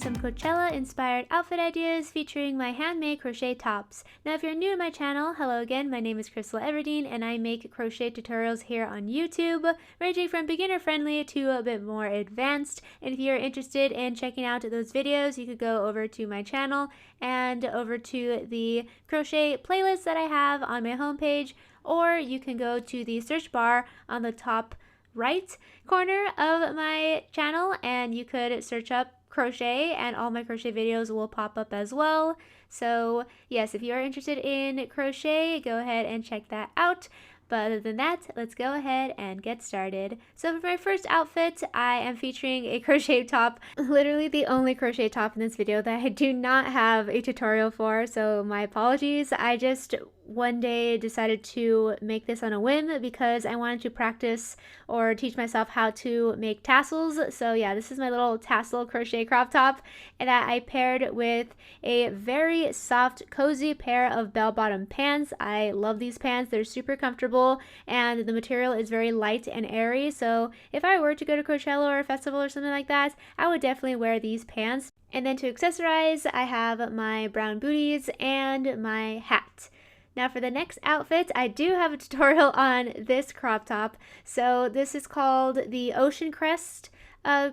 some Coachella inspired outfit ideas featuring my handmade crochet tops. Now if you're new to my channel, hello again, my name is Krystal Everdeen and I make crochet tutorials here on YouTube, ranging from beginner friendly to a bit more advanced. And if you're interested in checking out those videos, you could go over to my channel and over to the crochet playlist that I have on my homepage, or you can go to the search bar on the top right corner of my channel and you could search up crochet and all my crochet videos will pop up as well. So yes, if you are interested in crochet, go ahead and check that out. But other than that, let's go ahead and get started. So for my first outfit, I am featuring a crochet top, literally the only crochet top in this video that I do not have a tutorial for, so my apologies. I just one day decided to make this on a whim because I wanted to practice or teach myself how to make tassels. So yeah, this is my little tassel crochet crop top that I paired with a very soft, cozy pair of bell-bottom pants. I love these pants. They're super comfortable and the material is very light and airy. So if I were to go to Coachella or a festival or something like that, I would definitely wear these pants. And then to accessorize, I have my brown booties and my hat. Now for the next outfit, I do have a tutorial on this crop top. So this is called the Ocean Crest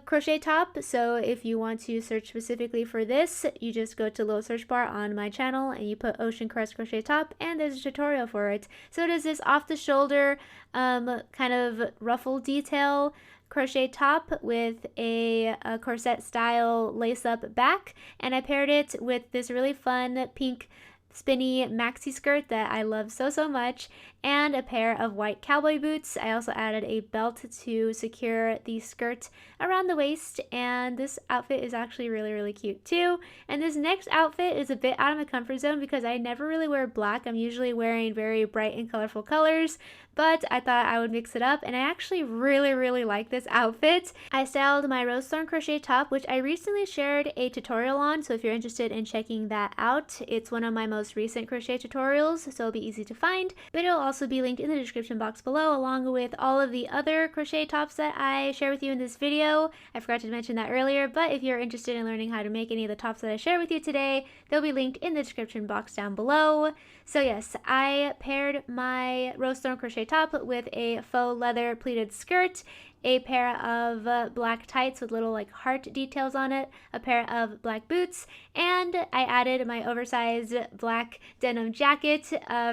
crochet top. So if you want to search specifically for this, you just go to the little search bar on my channel and you put Ocean Crest crochet top and there's a tutorial for it. So it is this off the shoulder kind of ruffle detail crochet top with a corset style lace up back, and I paired it with this really fun pink spinny maxi skirt that I love so much, and a pair of white cowboy boots. I also added a belt to secure the skirt around the waist, and this outfit is actually really cute too. And this next outfit is a bit out of my comfort zone because I never really wear black. I'm usually wearing very bright and colorful colors, but I thought I would mix it up and I actually really like this outfit. I styled my rose thorn crochet top, which I recently shared a tutorial on, so if you're interested in checking that out, it's one of my most recent crochet tutorials, so it'll be easy to find, but it'll also be linked in the description box below along with all of the other crochet tops that I share with you in this video. I forgot to mention that earlier, but if you're interested in learning how to make any of the tops that I share with you today, they'll be linked in the description box down below. So yes, I paired my rose thorn crochet top with a faux leather pleated skirt, a pair of black tights with little like heart details on it, a pair of black boots, and I added my oversized black denim jacket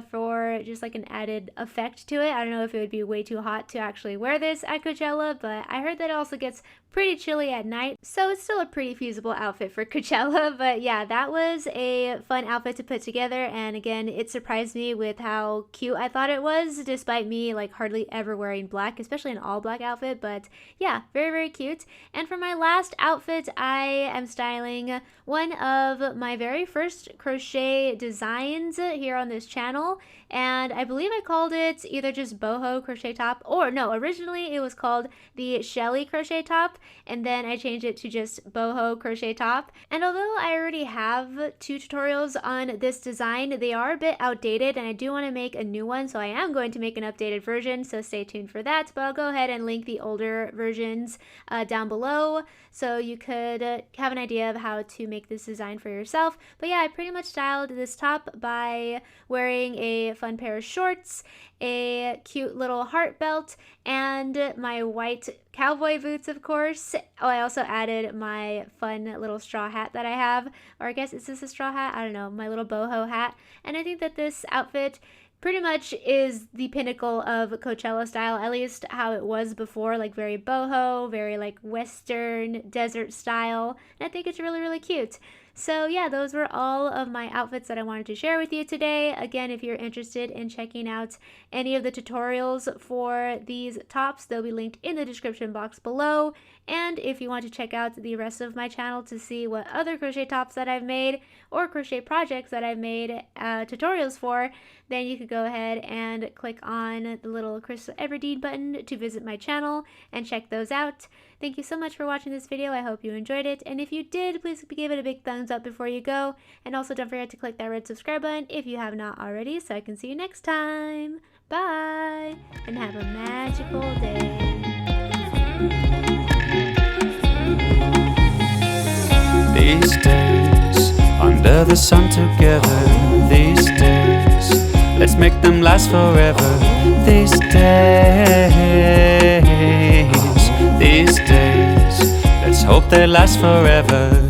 for just like an added effect to it. I don't know if it would be way too hot to actually wear this at Coachella, but I heard that it also gets pretty chilly at night, so it's still a pretty feasible outfit for Coachella. But yeah, that was a fun outfit to put together, and again, it surprised me with how cute I thought it was, despite me like hardly ever wearing black, especially an all black outfit. But yeah, very cute. And for my last outfit, I am styling one of my very first crochet designs here on this channel, and I believe I called it either just Boho crochet top, or no, originally it was called the Shelly crochet top, and then I changed it to just Boho crochet top. And although I already have 2 tutorials on this design, they are a bit outdated and I do want to make a new one, so I am going to make an updated version, so stay tuned for that. But I'll go ahead and link the older versions down below so you could have an idea of how to make this design for yourself. But yeah, I pretty much styled this top by wearing a fun pair of shorts, a cute little heart belt, and my white cowboy boots, of course. Oh, I also added my fun little straw hat that I have, or I guess, is this a straw hat? I don't know, my little boho hat. And I think that this outfit pretty much is the pinnacle of Coachella style, at least how it was before, like very boho, very like western desert style, and I think it's really cute. So yeah, those were all of my outfits that I wanted to share with you today. Again, if you're interested in checking out any of the tutorials for these tops, they'll be linked in the description box below. And if you want to check out the rest of my channel to see what other crochet tops that I've made or crochet projects that I've made tutorials for, then you could go ahead and click on the little Krystal Everdeen button to visit my channel and check those out. Thank you so much for watching this video. I hope you enjoyed it, and if you did, please give it a big thumbs up before you go, and also don't forget to click that red subscribe button if you have not already, so I can see you next time. Bye, and have a magical day. the sun together these days. Let's make them last forever these days. These days, let's hope they last forever.